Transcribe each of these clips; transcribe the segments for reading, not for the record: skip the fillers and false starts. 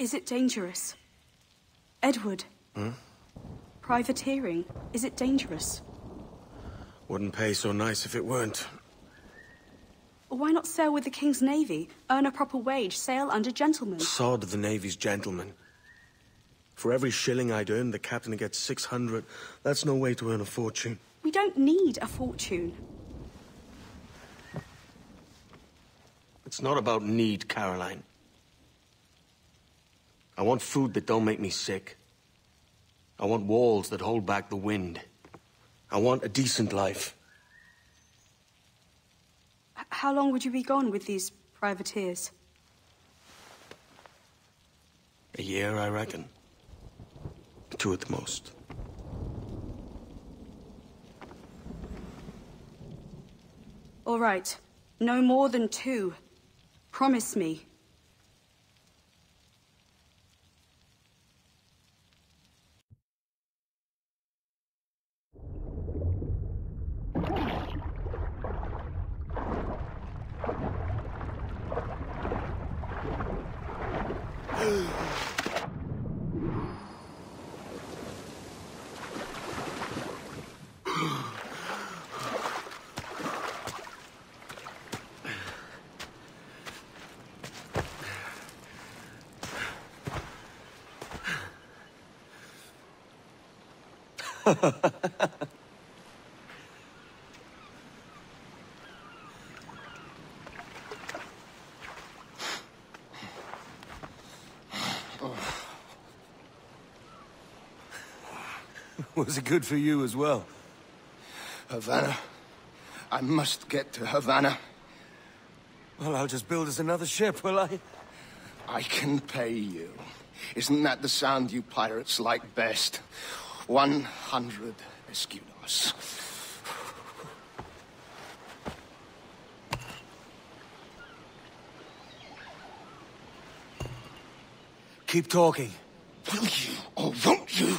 Is it dangerous? Edward? Privateering, is it dangerous? Wouldn't pay so nice if it weren't. Why not sail with the King's Navy? Earn a proper wage, sail under gentlemen. Sod the Navy's gentlemen. For every shilling I'd earn, the captain gets 600. That's no way to earn a fortune. We don't need a fortune. It's not about need, Caroline. I want food that don't make me sick. I want walls that hold back the wind. I want a decent life. How long would you be gone with these privateers? A year, I reckon. 2 at the most. All right. No more than 2. Promise me. Was it good for you as well? Havana. I must get to Havana. Well, I'll just build us another ship, will I? I can pay you. Isn't that the sound you pirates like best? 100 escudos. Keep talking. Will you or won't you?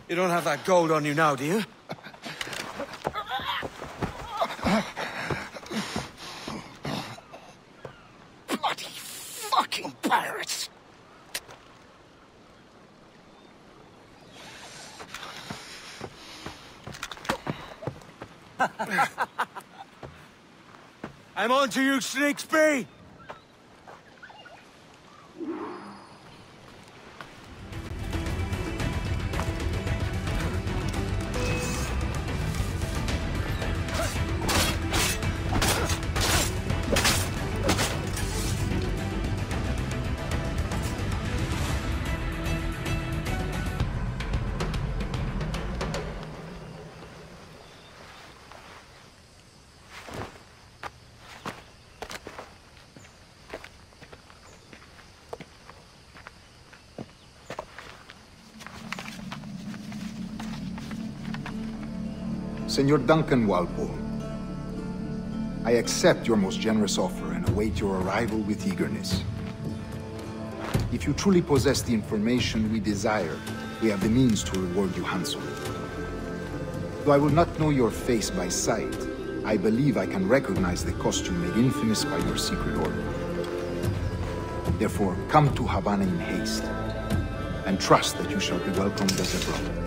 You don't have that gold on you now, do you? Bloody fucking pirates! I'm on to you, Snakesby! Senor Duncan Walpole, I accept your most generous offer and await your arrival with eagerness. If you truly possess the information we desire, we have the means to reward you handsomely. Though I will not know your face by sight, I believe I can recognize the costume made infamous by your secret order. Therefore, come to Havana in haste, and trust that you shall be welcomed as a brother.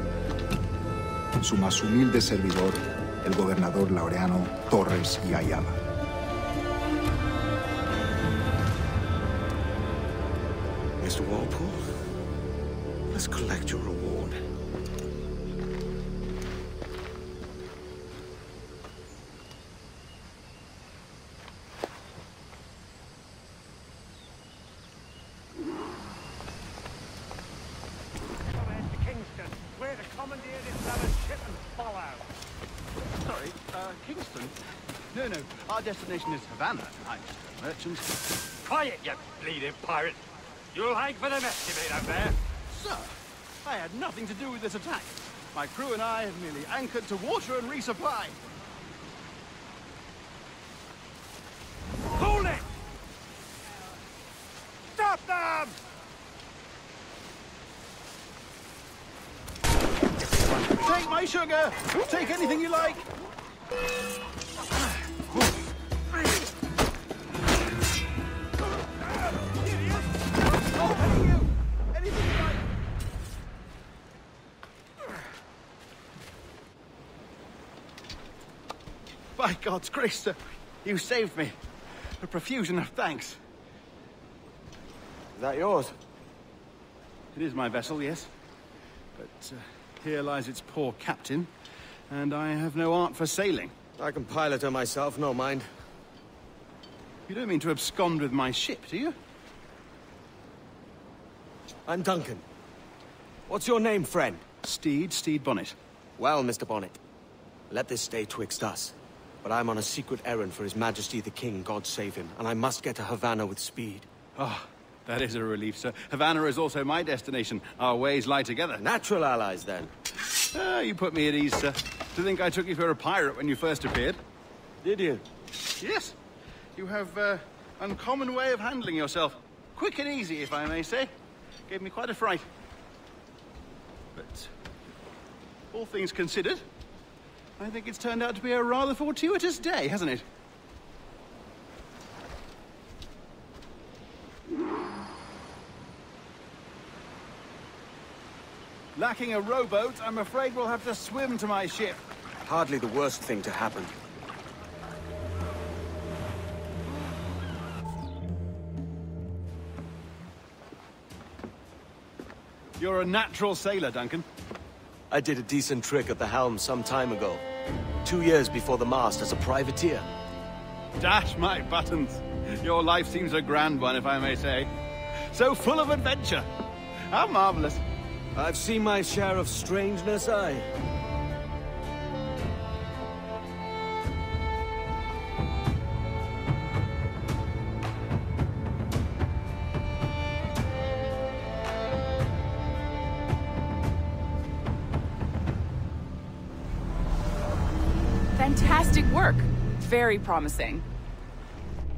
Su más humilde servidor, el gobernador Laureano Torres y Ayala. Mr. Walpole, let's collect your reward. Kingston? No, our destination is Havana. I'm just a merchant. Quiet, you bleeding pirate! You'll hang for the mess you made out there! Sir, I had nothing to do with this attack. My crew and I have merely anchored to water and resupply. Hold it! Stop them! Take my sugar! Take anything you like! By God's grace, sir, you saved me. A profusion of thanks. Is that yours? It is my vessel, yes. But here lies its poor captain, and I have no art for sailing. I can pilot her myself, no mind. You don't mean to abscond with my ship, do you? I'm Duncan. What's your name, friend? Stede Bonnet. Well, Mr. Bonnet, let this stay twixt us. But I'm on a secret errand for His Majesty the King, God save him, and I must get to Havana with speed. Ah, that is a relief, sir. Havana is also my destination. Our ways lie together. Natural allies, then. You put me at ease, sir. To think I took you for a pirate when you first appeared. Did you? Yes. You have an uncommon way of handling yourself. Quick and easy, if I may say. Gave me quite a fright. But all things considered, I think it's turned out to be a rather fortuitous day, hasn't it? Lacking a rowboat, I'm afraid we'll have to swim to my ship. Hardly the worst thing to happen. You're a natural sailor, Duncan. I did a decent trick at the helm some time ago. 2 years before the mast as a privateer. Dash my buttons. Your life seems a grand one, if I may say. So full of adventure. How marvelous. I've seen my share of strangeness, aye. Fantastic work. Very promising.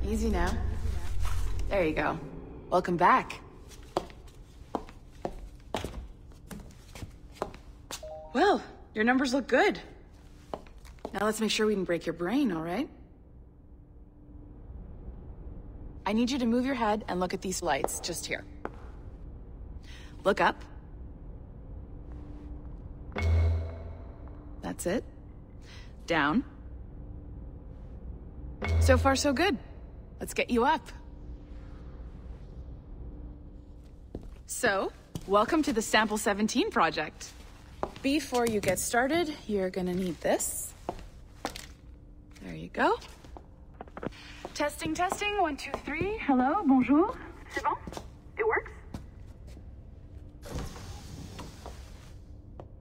Easy now. There you go. Welcome back. Well, your numbers look good. Now let's make sure we can break your brain, all right? I need you to move your head and look at these lights just here. Look up. That's it. Down. So far, so good. Let's get you up. So, welcome to the Sample 17 project. Before you get started, you're gonna need this. There you go. Testing, testing, 1, 2, 3. Hello, bonjour. C'est bon? It works?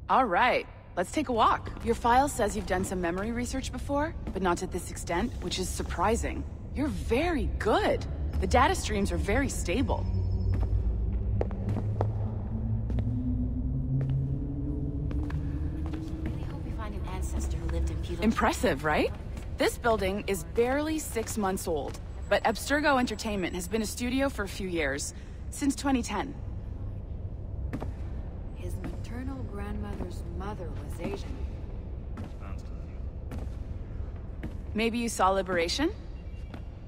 All right, let's take a walk. Your file says you've done some memory research before, but not to this extent, which is surprising. You're very good. The data streams are very stable. Impressive, right? This building is barely 6 months old, but Abstergo Entertainment has been a studio for a few years, since 2010. His maternal grandmother's mother was Asian. Maybe you saw Liberation?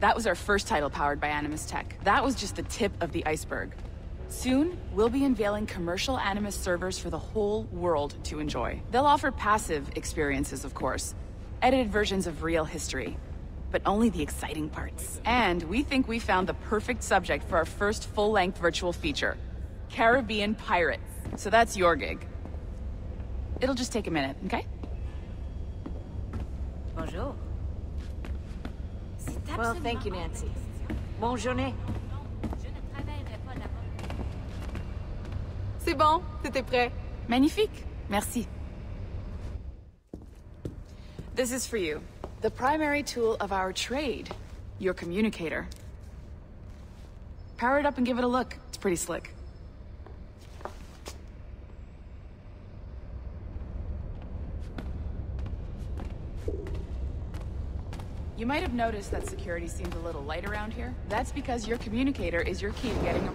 That was our first title powered by Animus Tech. That was just the tip of the iceberg. Soon, we'll be unveiling commercial Animus servers for the whole world to enjoy. They'll offer passive experiences, of course. Edited versions of real history. But only the exciting parts. And we think we found the perfect subject for our first full-length virtual feature. Caribbean Pirates. So that's your gig. It'll just take a minute, okay? Bonjour. Well, thank you, Nancy. Bonne journée. C'est bon, c'était prêt. Magnifique. Merci. This is for you. The primary tool of our trade. Your communicator. Power it up and give it a look. It's pretty slick. You might have noticed that security seems a little light around here. That's because your communicator is your key to getting a...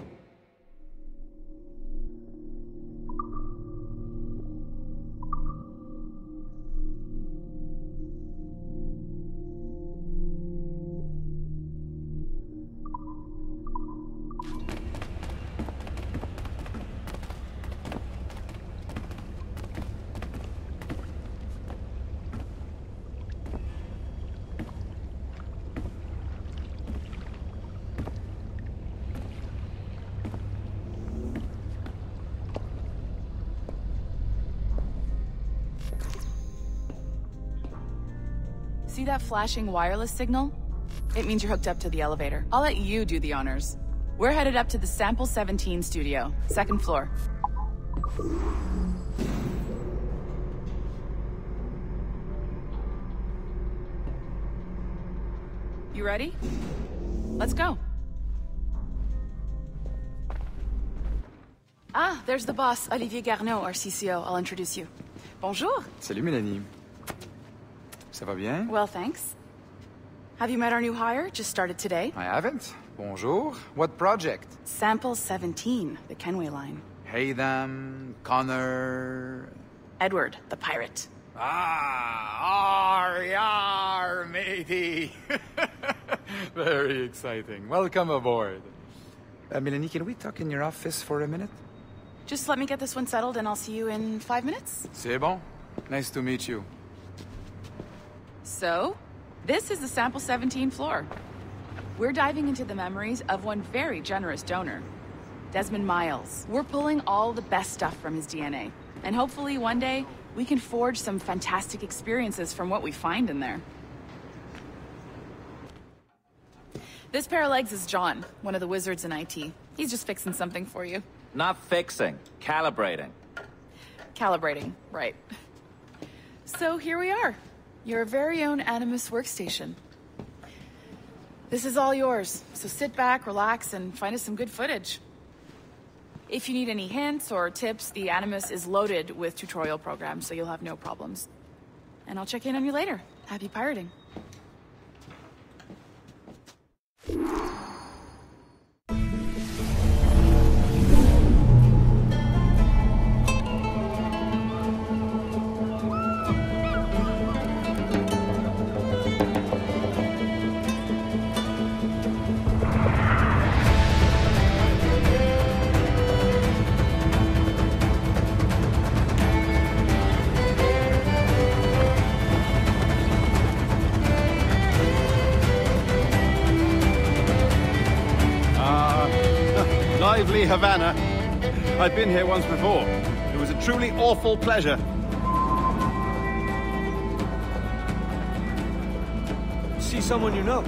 See that flashing wireless signal? It means you're hooked up to the elevator. I'll let you do the honors. We're headed up to the Sample 17 studio, 2nd floor. You ready? Let's go. Ah, there's the boss, Olivier Garneau, our CCO. I'll introduce you. Bonjour. Salut, Mélanie. Ça va bien? Well, thanks. Have you met our new hire? Just started today. I haven't. Bonjour. What project? Sample 17, the Kenway line. Haytham, Connor... Edward, the pirate. Ah, yar, matey. Very exciting. Welcome aboard. Mélanie, can we talk in your office for a minute? Just let me get this one settled and I'll see you in 5 minutes. C'est bon. Nice to meet you. So, this is the Sample 17 floor. We're diving into the memories of one very generous donor, Desmond Miles. We're pulling all the best stuff from his DNA. And hopefully one day, we can forge some fantastic experiences from what we find in there. This pair of legs is John, one of the wizards in IT. He's just fixing something for you. Not fixing, calibrating. Calibrating, right. So here we are, your very own Animus workstation. This is all yours, so sit back, relax, and find us some good footage. If you need any hints or tips, the Animus is loaded with tutorial programs, so you'll have no problems. And I'll check in on you later. Happy pirating. Lively Havana. I've been here once before. It was a truly awful pleasure. See someone you know?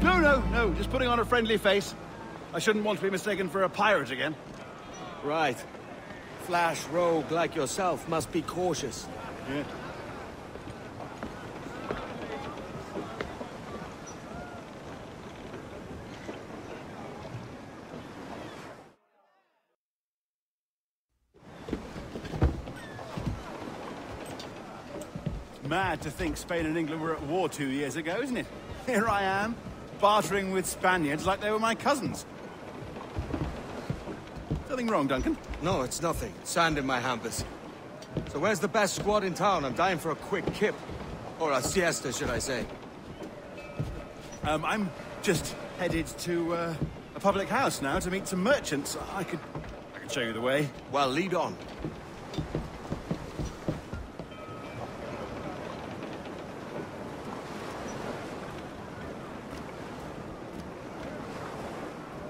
No. Just putting on a friendly face. I shouldn't want to be mistaken for a pirate again. Right. Flash rogue like yourself must be cautious. Yeah. Mad to think Spain and England were at war 2 years ago, isn't it? Here I am, bartering with Spaniards like they were my cousins. Nothing wrong, Duncan? No, it's nothing. Sand in my hampers. So where's the best squad in town? I'm dying for a quick kip. Or a siesta, should I say. I'm just headed to a public house now to meet some merchants. I could show you the way. Well, lead on.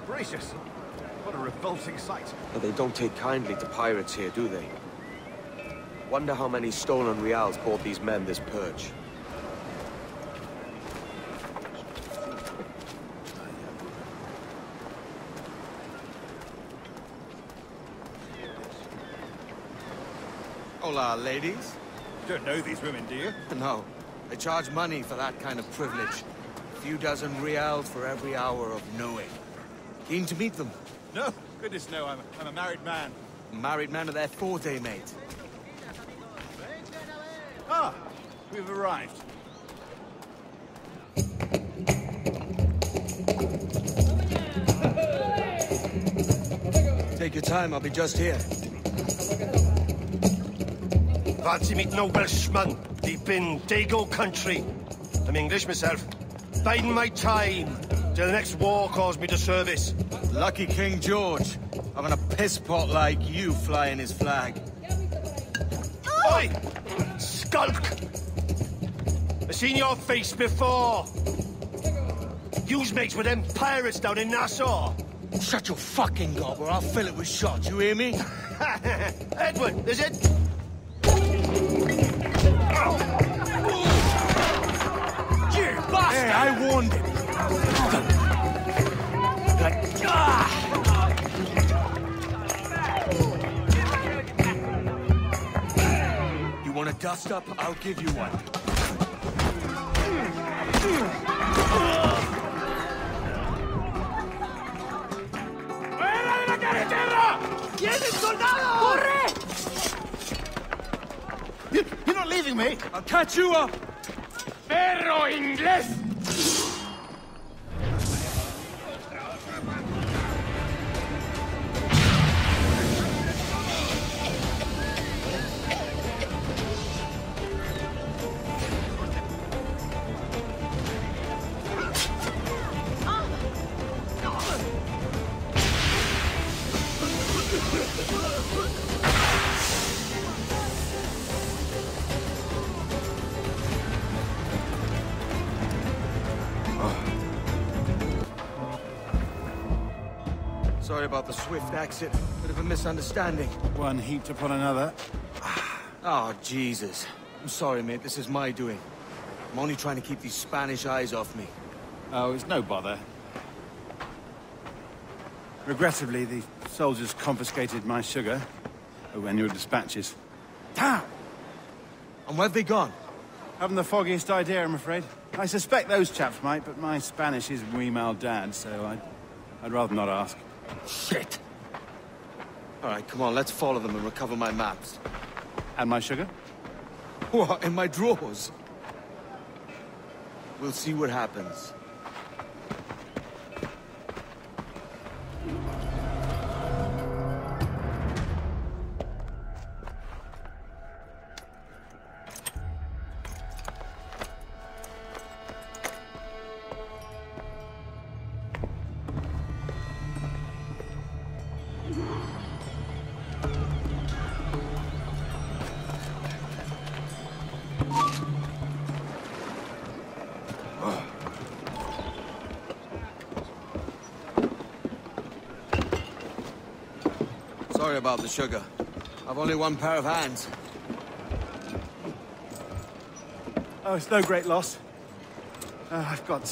Gracious. What a revolting sight. But they don't take kindly to pirates here, do they? Wonder how many stolen reals bought these men this purge. Hola, ladies. Don't know these women, do you? No. They charge money for that kind of privilege. A few dozen reals for every hour of knowing. Keen to meet them? No. Goodness, no. I'm a married man. Married man of their forte, mate. Ah, we've arrived. Take your time, I'll be just here. Fancy meeting no Welshman deep in Dago country. I'm English myself. Biding my time till the next war calls me to service. Lucky King George, having a piss pot like you flying his flag. Oi! Skulk! I've seen your face before. You's mates with them pirates down in Nassau. Shut your fucking gob or I'll fill it with shot, you hear me? Edward, is it? wounded. You want a dust-up? I'll give you one. ¡Fuera de la carretera! ¡Vienen soldados! ¡Corre! You're not leaving me! I'll catch you up! ¡Perro inglés! Sorry about the swift exit. Bit of a misunderstanding. One heaped upon another. Oh, Jesus. I'm sorry, mate. This is my doing. I'm only trying to keep these Spanish eyes off me. Oh, it's no bother. Regrettably, the soldiers confiscated my sugar when your dispatches. Damn! And where've they gone? Haven't the foggiest idea, I'm afraid. I suspect those chaps might, but my Spanish is wee mal dad, so I'd rather not ask. Shit! All right, come on, let's follow them and recover my maps. And my sugar? What, in my drawers? We'll see what happens. Sorry about the sugar. I've only one pair of hands. Oh, it's no great loss. I've got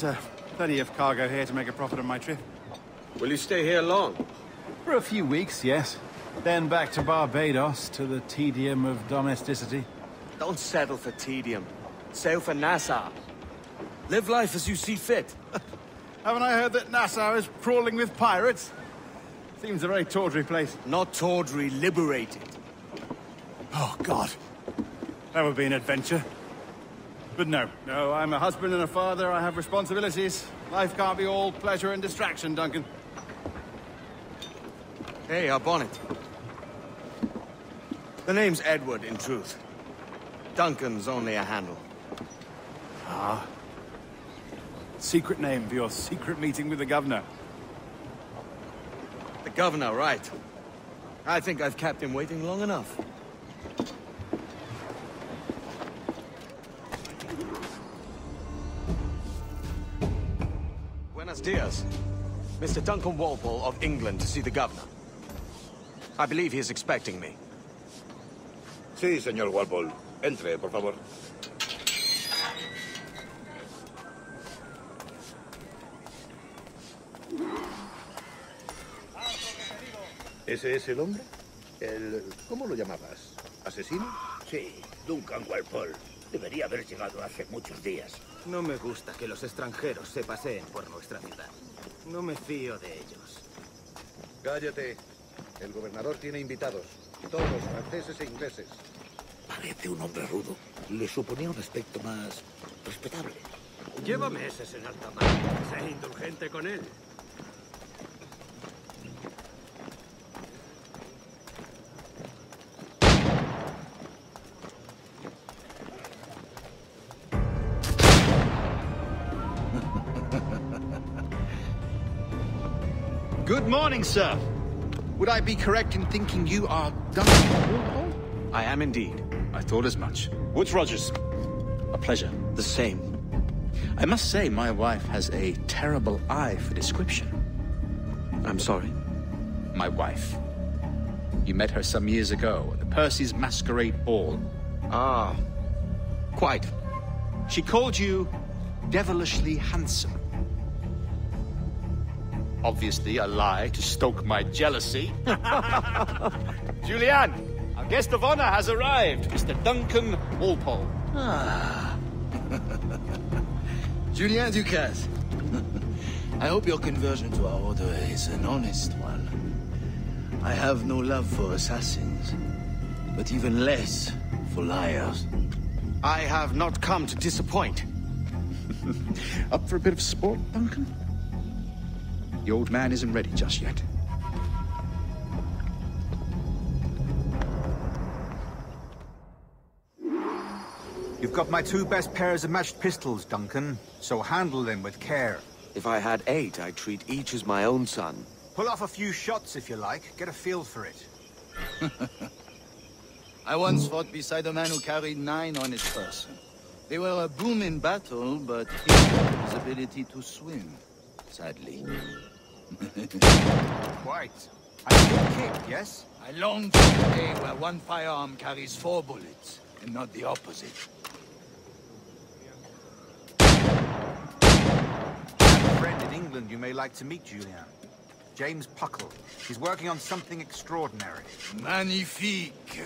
plenty of cargo here to make a profit on my trip. Will you stay here long? For a few weeks, yes. Then back to Barbados, to the tedium of domesticity. Don't settle for tedium. Sail for Nassau. Live life as you see fit. Haven't I heard that Nassau is crawling with pirates? Seems a very tawdry place. Not tawdry, liberated. Oh, God. That would be an adventure. But no, I'm a husband and a father. I have responsibilities. Life can't be all pleasure and distraction, Duncan. Hey, our bonnet. The name's Edward, in truth. Duncan's only a handle. Ah. Secret name for your secret meeting with the governor. The governor, right. I think I've kept him waiting long enough. Buenos dias. Mr. Duncan Walpole of England to see the governor. I believe he is expecting me. Sí, señor Walpole. Entre, por favor. ¿Ese es el hombre? ¿Cómo lo llamabas? ¿Asesino? Sí, Duncan Walpole. Debería haber llegado hace muchos días. No me gusta que los extranjeros se paseen por nuestra ciudad. No me fío de ellos. Cállate. El gobernador tiene invitados. Todos franceses e ingleses. Parece un hombre rudo. Le suponía un aspecto más respetable. Lleva meses en alta mar. Sé indulgente con él. Good morning, sir. Would I be correct in thinking you are Duncan Walpole? I am indeed. I thought as much. Woods Rogers. A pleasure. The same. I must say, my wife has a terrible eye for description. I'm sorry? My wife. You met her some years ago at the Percy's Masquerade Ball. Ah, quite. She called you devilishly handsome. Obviously a lie to stoke my jealousy. Julian, our guest of honor has arrived, Mr. Duncan Walpole. Ah. Julien Ducasse. I hope your conversion to our order is an honest one. I have no love for assassins, but even less for liars. I have not come to disappoint. Up for a bit of sport, Duncan? The old man isn't ready just yet. You've got my 2 best pairs of matched pistols, Duncan, so handle them with care. If I had 8, I'd treat each as my own son. Pull off a few shots if you like. Get a feel for it. I once fought beside a man who carried 9 on his person. They were a boom in battle, but his ability to swim, sadly. Quite. A good kick, yes? I long for the day where one firearm carries 4 bullets, and not the opposite. I have a friend in England you may like to meet, Julian. James Puckle. He's working on something extraordinary. Magnifique.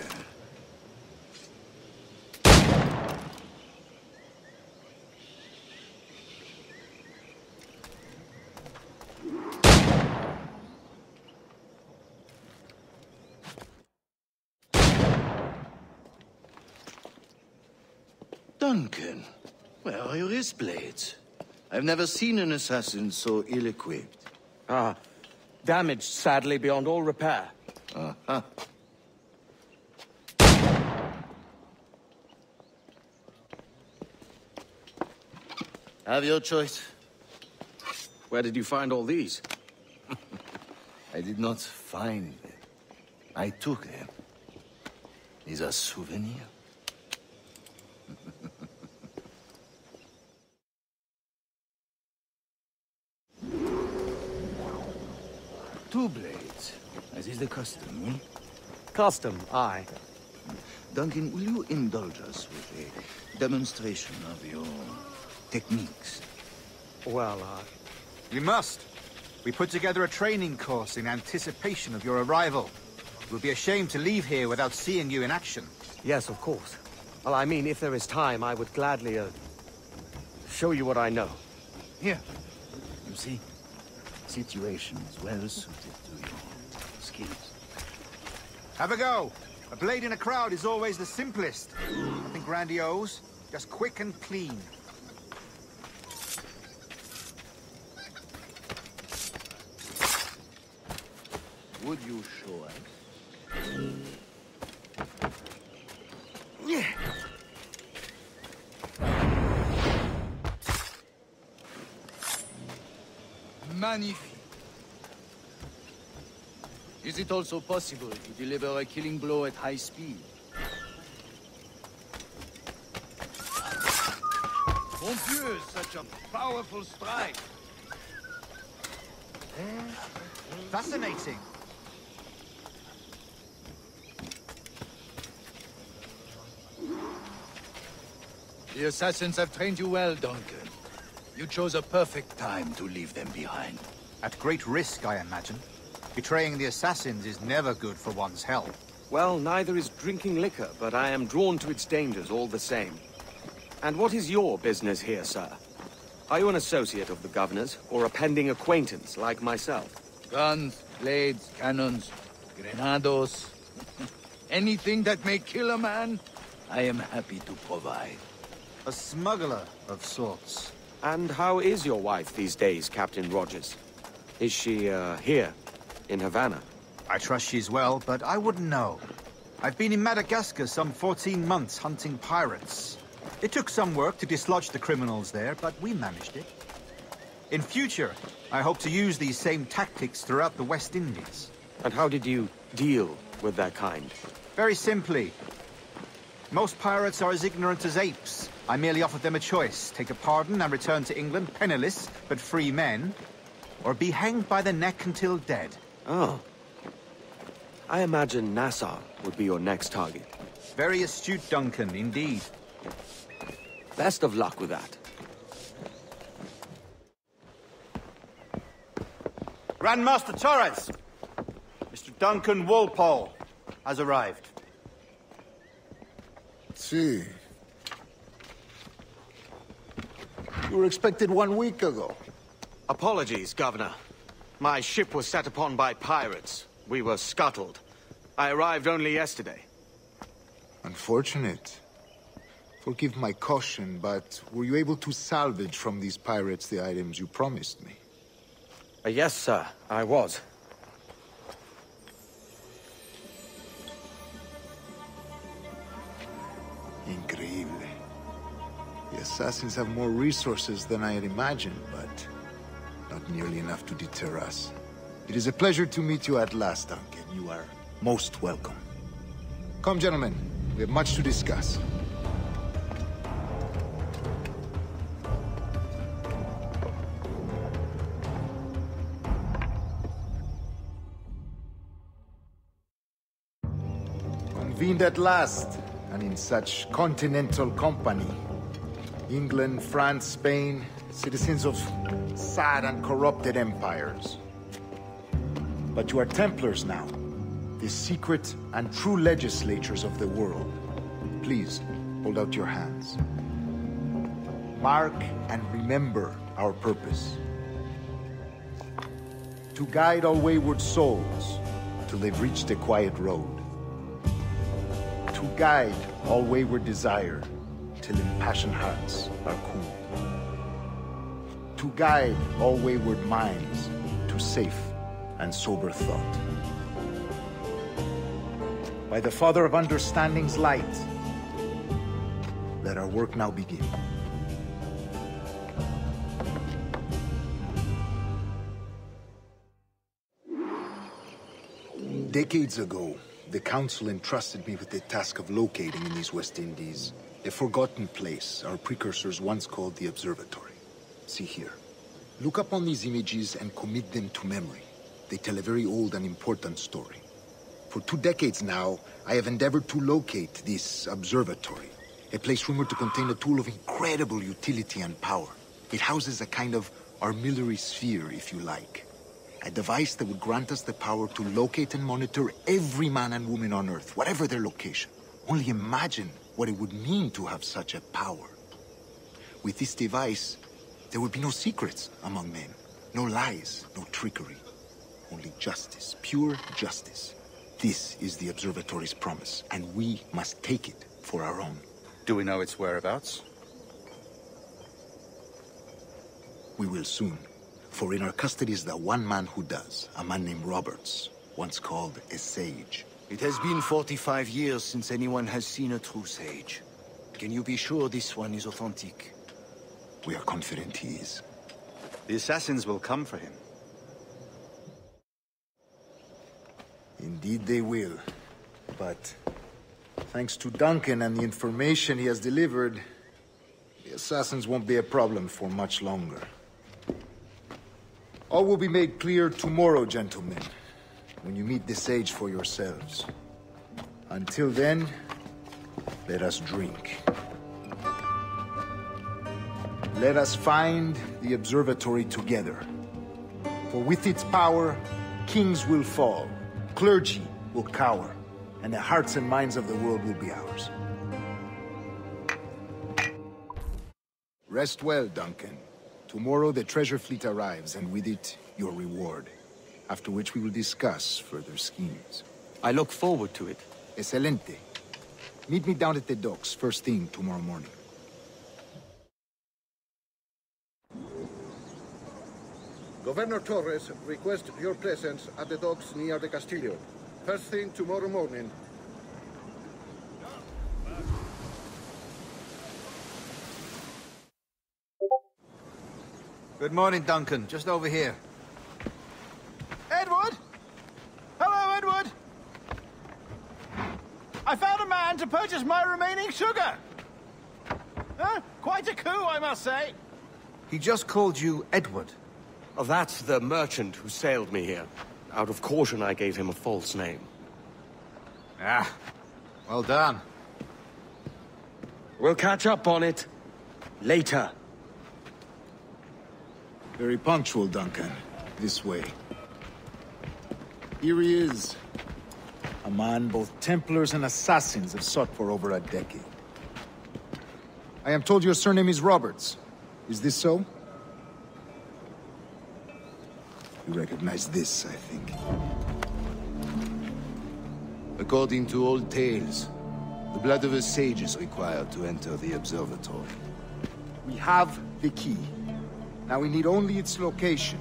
Duncan, where are your wrist blades? I've never seen an assassin so ill-equipped. Ah, damaged sadly beyond all repair. Uh-huh. Have your choice. Where did you find all these? I did not find them. I took them. These are souvenirs. 2 blades, as is the custom, eh? Custom, aye. Duncan, will you indulge us with a demonstration of your techniques? Well, You must. We put together a training course in anticipation of your arrival. It would be a shame to leave here without seeing you in action. Yes, of course. Well, I mean, if there is time, I would gladly, show you what I know. Here. You see? Situations well suited to your skills. Have a go. A blade in a crowd is always the simplest. Nothing grandiose, just quick and clean. Would you show us? Yeah. Magnifique. Is it also possible to deliver a killing blow at high speed? Mon Dieu, such a powerful strike. Fascinating. The assassins have trained you well, Duncan. You chose a perfect time to leave them behind. At great risk, I imagine. Betraying the assassins is never good for one's health. Well, neither is drinking liquor, but I am drawn to its dangers all the same. And what is your business here, sir? Are you an associate of the governor's, or a pending acquaintance like myself? Guns, blades, cannons, grenados. Anything that may kill a man, I am happy to provide. A smuggler of sorts. And how is your wife these days, Captain Rogers? Is she, here, in Havana? I trust she's well, but I wouldn't know. I've been in Madagascar some 14 months hunting pirates. It took some work to dislodge the criminals there, but we managed it. In future, I hope to use these same tactics throughout the West Indies. And how did you deal with that kind? Very simply. Most pirates are as ignorant as apes. I merely offered them a choice. Take a pardon and return to England penniless, but free men. Or be hanged by the neck until dead. Oh. I imagine Nassau would be your next target. Very astute, Duncan, indeed. Best of luck with that. Grandmaster Torres! Mr. Duncan Walpole has arrived. See. You were expected 1 week ago. Apologies, Governor. My ship was set upon by pirates. We were scuttled. I arrived only yesterday. Unfortunate. Forgive my caution, but were you able to salvage from these pirates the items you promised me? Yes, sir, I was. Increíble. The assassins have more resources than I had imagined, but not nearly enough to deter us. It is a pleasure to meet you at last, Duncan. You are most welcome. Come, gentlemen. We have much to discuss. Convened at last, and in such continental company. England, France, Spain, citizens of sad and corrupted empires. But you are Templars now, the secret and true legislators of the world. Please, hold out your hands. Mark and remember our purpose. To guide all wayward souls till they've reached a quiet road. To guide all wayward desire till impassioned hearts are cooled. To guide all wayward minds to safe and sober thought. By the Father of Understanding's light, let our work now begin. Decades ago, the Council entrusted me with the task of locating in these West Indies a forgotten place our precursors once called the Observatory. See here. Look up on these images and commit them to memory. They tell a very old and important story. For 2 decades now, I have endeavored to locate this observatory, a place rumored to contain a tool of incredible utility and power. It houses a kind of armillary sphere, if you like. A device that would grant us the power to locate and monitor every man and woman on Earth, whatever their location. Only imagine what it would mean to have such a power. With this device, there would be no secrets among men, no lies, no trickery. Only justice, pure justice. This is the Observatory's promise, and we must take it for our own. Do we know its whereabouts? We will soon. For in our custody is the one man who does, a man named Roberts, once called a sage. It has been 45 years since anyone has seen a true sage. Can you be sure this one is authentic? We are confident he is. The assassins will come for him. Indeed they will. But thanks to Duncan and the information he has delivered, the assassins won't be a problem for much longer. All will be made clear tomorrow, gentlemen, when you meet the sage for yourselves. Until then, let us drink. Let us find the observatory together. For with its power, kings will fall, clergy will cower, and the hearts and minds of the world will be ours. Rest well, Duncan. Tomorrow the treasure fleet arrives, and with it, your reward. After which we will discuss further schemes. I look forward to it. Excelente. Meet me down at the docks first thing tomorrow morning. Governor Torres requests your presence at the docks near the Castillo. First thing tomorrow morning. Good morning, Duncan. Just over here. Edward? Hello, Edward! I found a man to purchase my remaining sugar! Huh? Quite a coup, I must say. He just called you Edward. Oh, that's the merchant who sailed me here. Out of caution, I gave him a false name. Ah, well done. We'll catch up on it later. Very punctual, Duncan. This way. Here he is. A man both Templars and Assassins have sought for over a decade. I am told your surname is Roberts. Is this so? You recognize this, I think. According to old tales, the blood of a sage is required to enter the observatory. We have the key. Now we need only its location.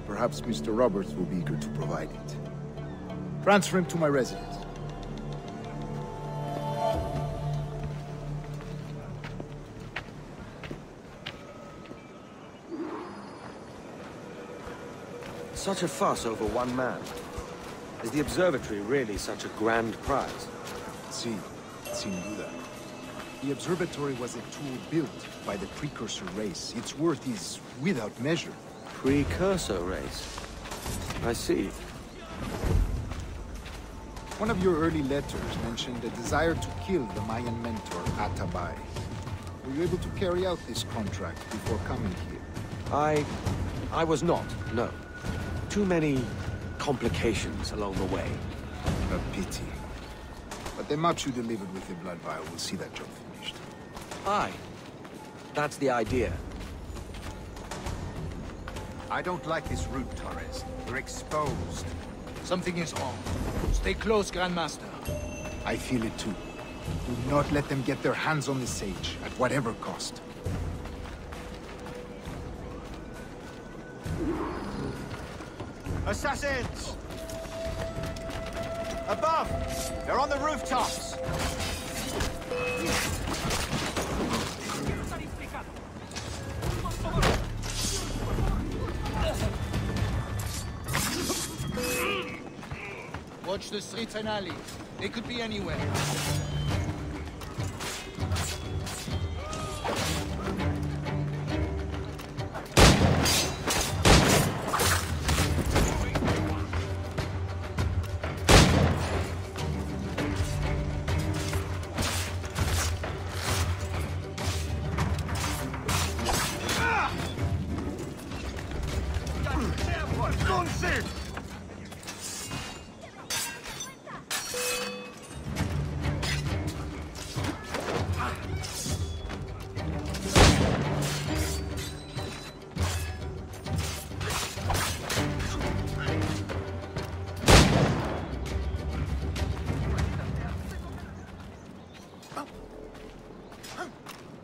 Perhaps Mr. Roberts will be eager to provide it. Transfer him to my residence. Such a fuss over one man. Is the observatory really such a grand prize? Si, sin duda. The observatory was a tool built by the Precursor race. Its worth is without measure. Precursor race? I see. One of your early letters mentioned a desire to kill the Mayan mentor, Atabay. Were you able to carry out this contract before coming here? I was not, no. Too many complications along the way. A pity. But the map you delivered with the blood vial will see that job finished. Aye. That's the idea. I don't like this route, Torres. We're exposed. Something is wrong. Stay close, Grandmaster. I feel it too. Do not let them get their hands on the sage, at whatever cost. Assassins! Above! They're on the rooftops! Watch the streets and alleys. They could be anywhere.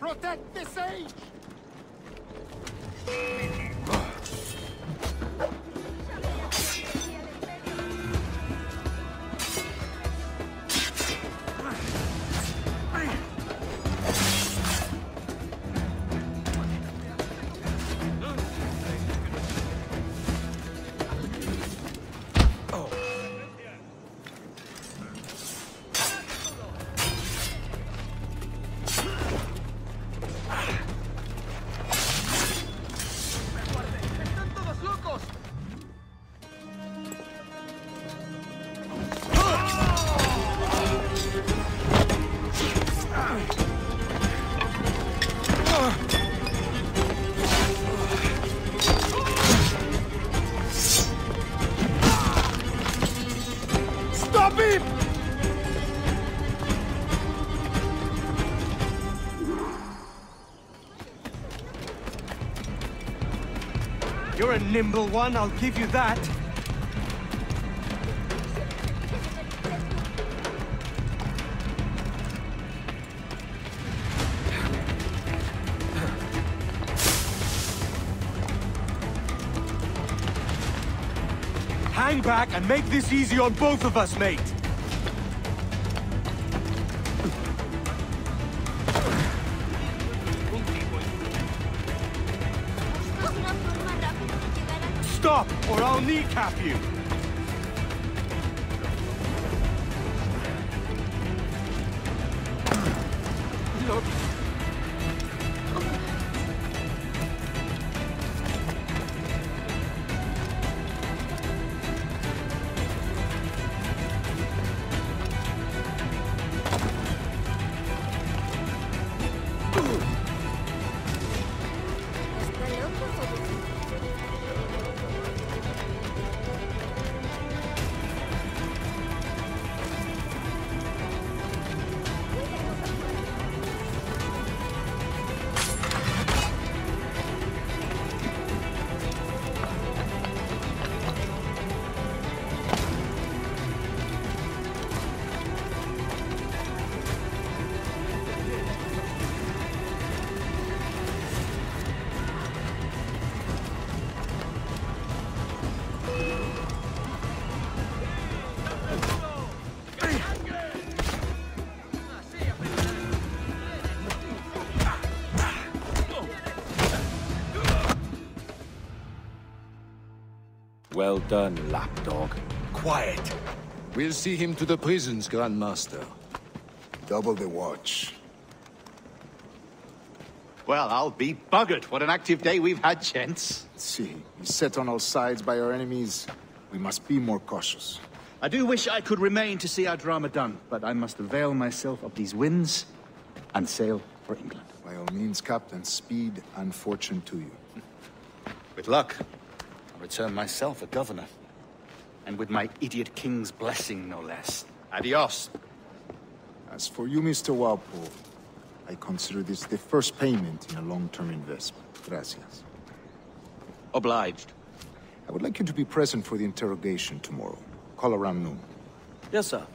Protect the sage! You're a nimble one, I'll give you that. Hang back and make this easy on both of us, mate. Stop, or I'll kneecap you! Look. Well done, lapdog. Quiet. We'll see him to the prisons, Grandmaster. Double the watch. Well, I'll be buggered. What an active day we've had, gents. See, set on all sides by our enemies. We must be more cautious. I do wish I could remain to see our drama done, but I must avail myself of these winds and sail for England. By all means, Captain, speed and fortune to you. With luck, I'll return myself a governor. And with my idiot king's blessing, no less. Adios. As for you, Mr. Walpole, I consider this the first payment in a long-term investment. Gracias. Obliged. I would like you to be present for the interrogation tomorrow. Call around noon. Yes, sir.